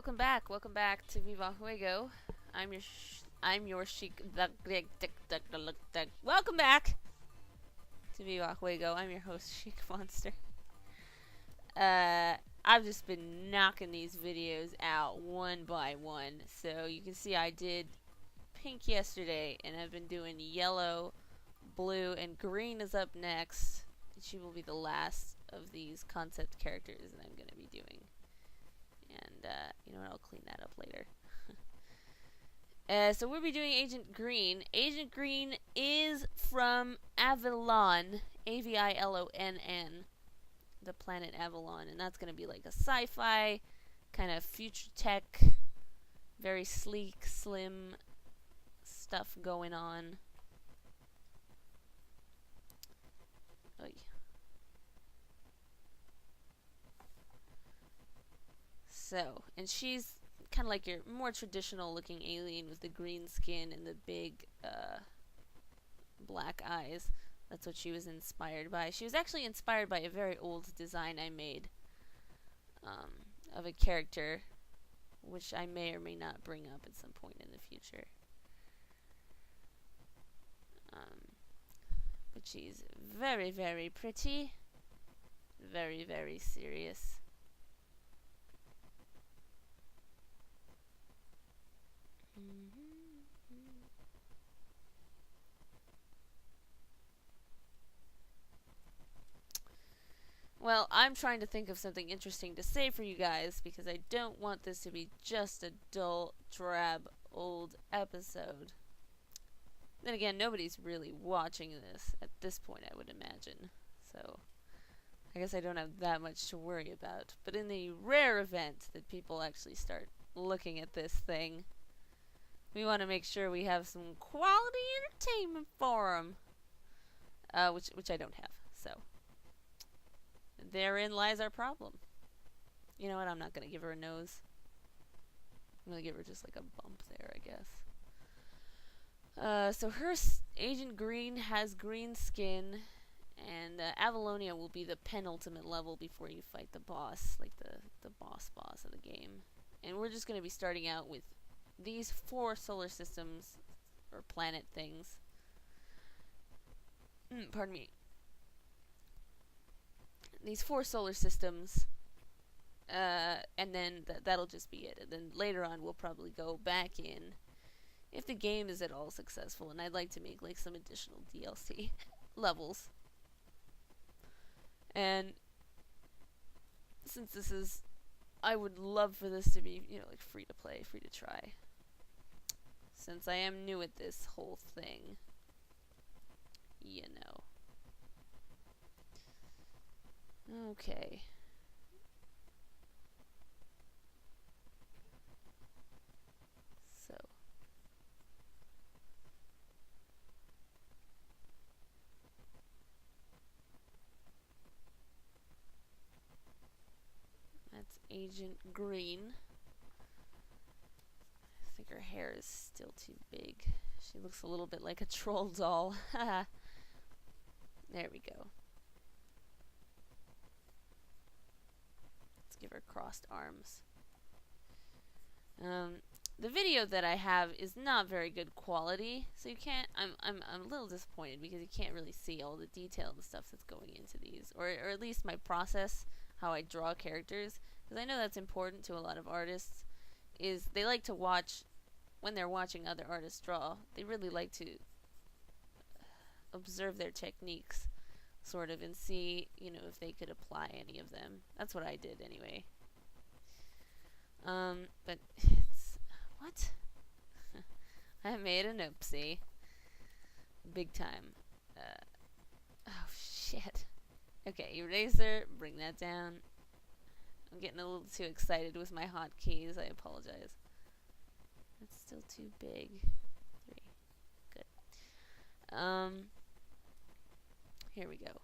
welcome back. Welcome back to Viva Juego. I'm your chic. Welcome back to Viva Juego. I'm your host, Chic Monster. I've just been knocking these videos out one by one. So you can see I did pink yesterday, and I've been doing yellow, blue, and green is up next. She will be the last of these concept characters that I'm going to be doing. And, you know what, I'll clean that up later. So we'll be doing Agent Green. Agent Green is from Avalon, Avilonn, the planet Avalon. And that's going to be like a sci-fi, kind of future tech, very sleek, slim stuff going on. Oy. So, and she's kind of like your more traditional looking alien with the green skin and the big black eyes. That's what she was inspired by. She was actually inspired by a very old design I made of a character, which I may or may not bring up at some point in the future. But she's very, very pretty. Very, very serious. Well, I'm trying to think of something interesting to say for you guys because I don't want this to be just a dull, drab, old episode. Then again, nobody's really watching this at this point, I would imagine. So, I guess I don't have that much to worry about. But in the rare event that people actually start looking at this thing, we want to make sure we have some quality entertainment for them. Which I don't have, so. Therein lies our problem. You know what, I'm not going to give her a nose. I'm going to give her just like a bump there, I guess. So her Agent Green has green skin, and Avalonia will be the penultimate level before you fight the boss, like the boss of the game. And we're just going to be starting out with these 4 solar systems, or planet things. Pardon me. These 4 solar systems, and then that'll just be it. And then later on we'll probably go back in, if the game is at all successful, and I'd like to make like some additional DLC levels. And since this is, I would love for this to be, you know, like free to play, free to try. Since I am new at this whole thing, you know. Okay. So. That's Agent Green. I think her hair is still too big. She looks a little bit like a troll doll. There we go. Let's give her crossed arms. The video that I have is not very good quality, so you can't. I'm a little disappointed because you can't really see all the detail and stuff that's going into these, or at least my process, how I draw characters, because I know that's important to a lot of artists. Is they like to watch, when they're watching other artists draw, they really like to observe their techniques, sort of, and see, you know, if they could apply any of them. That's what I did anyway. But it's, what? I made an oopsie. Big time. Oh shit. Okay, eraser, bring that down. I'm getting a little too excited with my hotkeys. I apologize. That's still too big. 3. Good. Here we go.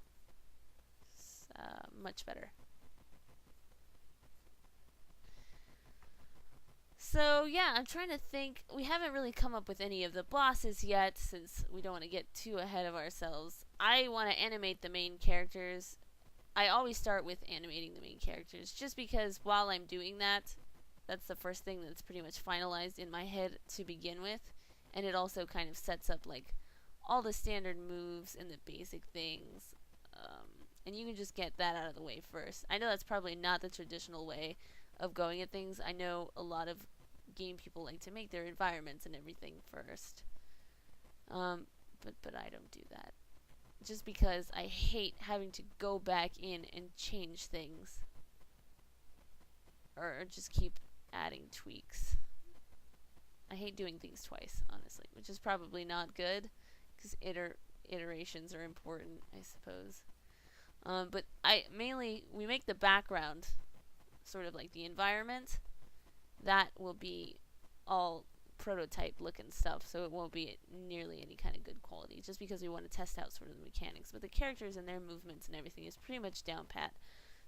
Much better. So yeah, I'm trying to think. We haven't really come up with any of the bosses yet, since we don't want to get too ahead of ourselves. I want to animate the main characters. I always start with animating the main characters, just because while I'm doing that, That's the first thing that's pretty much finalized in my head to begin with, and it also kind of sets up like all the standard moves and the basic things, and you can just get that out of the way first. I know that's probably not the traditional way of going at things. I know a lot of game people like to make their environments and everything first, but I don't do that. Just because I hate having to go back in and change things, or just keep adding tweaks. I hate doing things twice, honestly, which is probably not good, because iterations are important, I suppose. But we make the background, sort of like the environment, that will be all prototype looking stuff, so it won't be nearly any kind of good quality, just because we want to test out sort of the mechanics. But the characters and their movements and everything is pretty much down pat,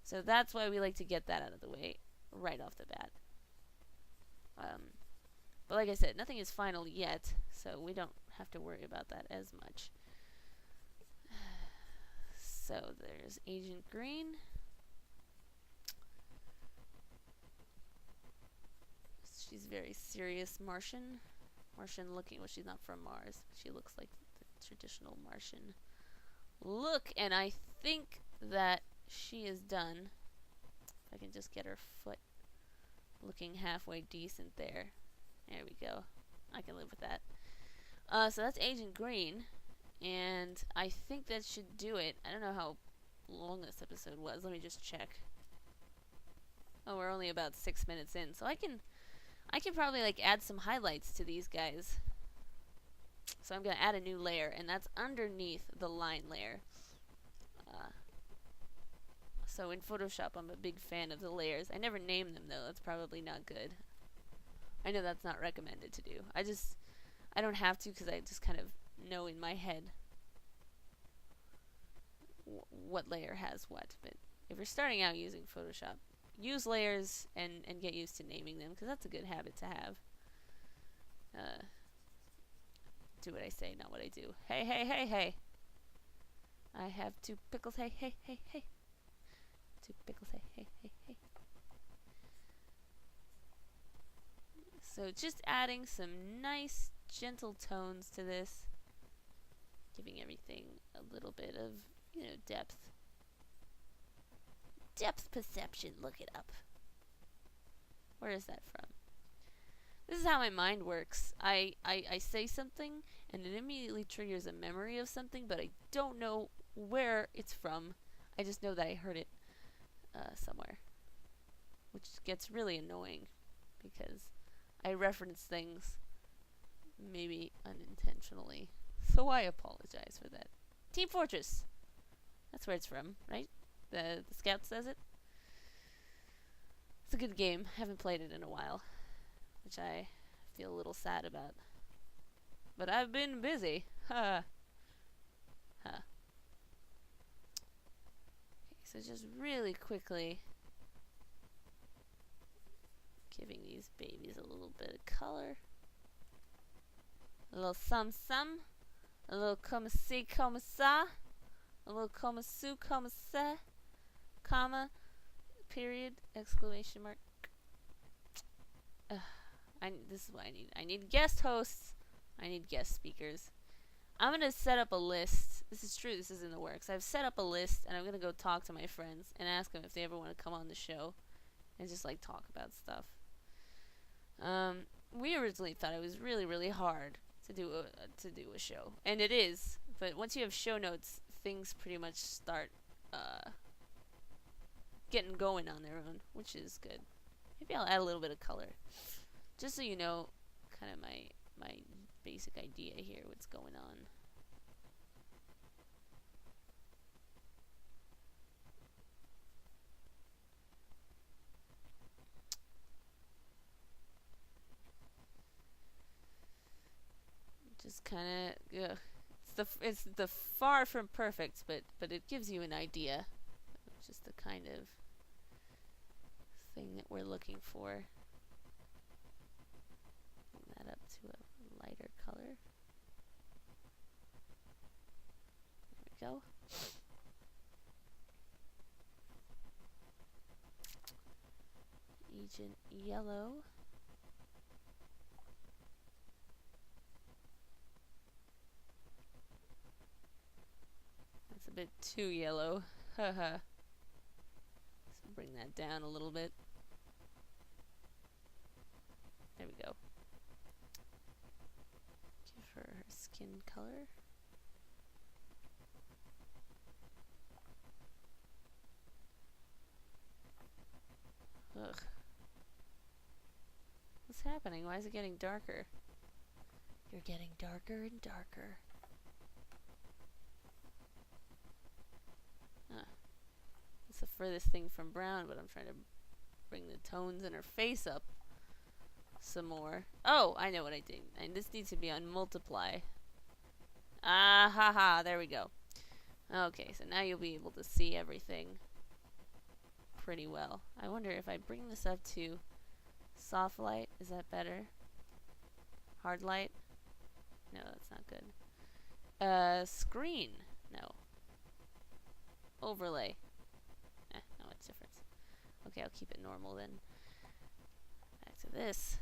so that's why we like to get that out of the way right off the bat. But like I said, nothing is final yet, so we don't have to worry about that as much. So there's Agent Green. She's very serious Martian looking. Well, she's not from Mars. She looks like the traditional Martian look, and I think that she is done. If I can just get her foot looking halfway decent there. There we go. I can live with that. So that's Agent Green, and I think that should do it. I don't know how long this episode was. Let me just check. Oh, we're only about 6 minutes in, so I can probably like add some highlights to these guys. So I'm gonna add a new layer, and that's underneath the line layer. So in Photoshop, I'm a big fan of the layers. I never name them though. That's probably not good. I know that's not recommended to do. I don't have to, because I just kind of know in my head what layer has what. But if you're starting out using Photoshop, use layers and get used to naming them, because that's a good habit to have. Do what I say, not what I do. Hey, hey, hey, hey. I have 2 pickles. Hey, hey, hey, hey. 2 pickles. Hey, hey, hey, hey. So just adding some nice, gentle tones to this, giving everything a little bit of, depth. Depth perception, look it up. Where is that from? This is how my mind works. I say something, and it immediately triggers a memory of something, but I don't know where it's from. I just know that I heard it somewhere, which gets really annoying, because I reference things maybe unintentionally. So I apologize for that. Team Fortress. That's where it's from, right? The Scout says it. It's a good game. Haven't played it in a while, which I feel a little sad about. But I've been busy. Ha. Ha. Okay, so just really quickly giving these babies a little bit of color. A little some, a little comme ci, comme ça, a little comme su, comme ça, comma, period, exclamation mark. This is what I need. I need guest hosts. I need guest speakers. I'm going to set up a list. This is true. This is in the works. I've set up a list, and I'm going to go talk to my friends and ask them if they ever want to come on the show and just, like, talk about stuff. We originally thought it was really, really hard to do a show, and it is. But once you have show notes, things pretty much start getting going on their own, which is good. Maybe I'll add a little bit of color, just so you know, kind of my basic idea here, what's going on. Just kind of, it's the far from perfect, but it gives you an idea of just the kind of thing that we're looking for. Bring that up to a lighter color. There we go. Agent Yellow. That's a bit too yellow. Haha. Let's bring that down a little bit. There we go. Give her her skin color. Ugh. What's happening? Why is it getting darker? You're getting darker and darker. Huh. It's the furthest thing from brown, but I'm trying to bring the tones in her face up some more. Oh, I know what I did. And this needs to be on multiply. Ah, haha, there we go. Okay, so now you'll be able to see everything pretty well. I wonder if I bring this up to soft light, is that better? Hard light? No, that's not good. Screen? No. Overlay? Not much difference. Okay, I'll keep it normal then. Back to this.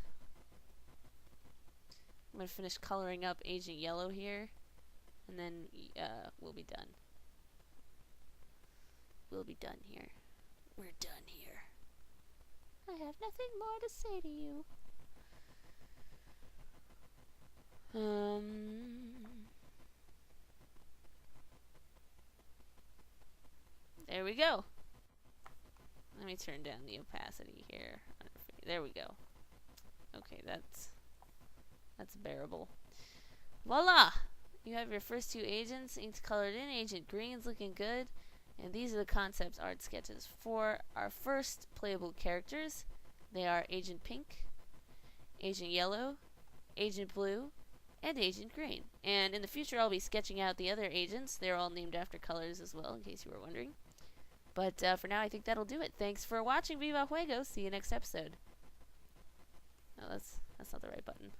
I'm going to finish coloring up Agent Yellow here, and then we'll be done. We'll be done here. We're done here. I have nothing more to say to you. There we go. Let me turn down the opacity here. There we go. Okay, that's bearable. Voila! You have your first two agents. Ink's colored in. Agent Green's looking good. And these are the concept art sketches for our first playable characters. They are Agent Pink, Agent Yellow, Agent Blue, and Agent Green. And in the future I'll be sketching out the other agents. They're all named after colors as well, in case you were wondering. But for now, I think that'll do it. Thanks for watching Viva Juego. See you next episode. No, that's not the right button.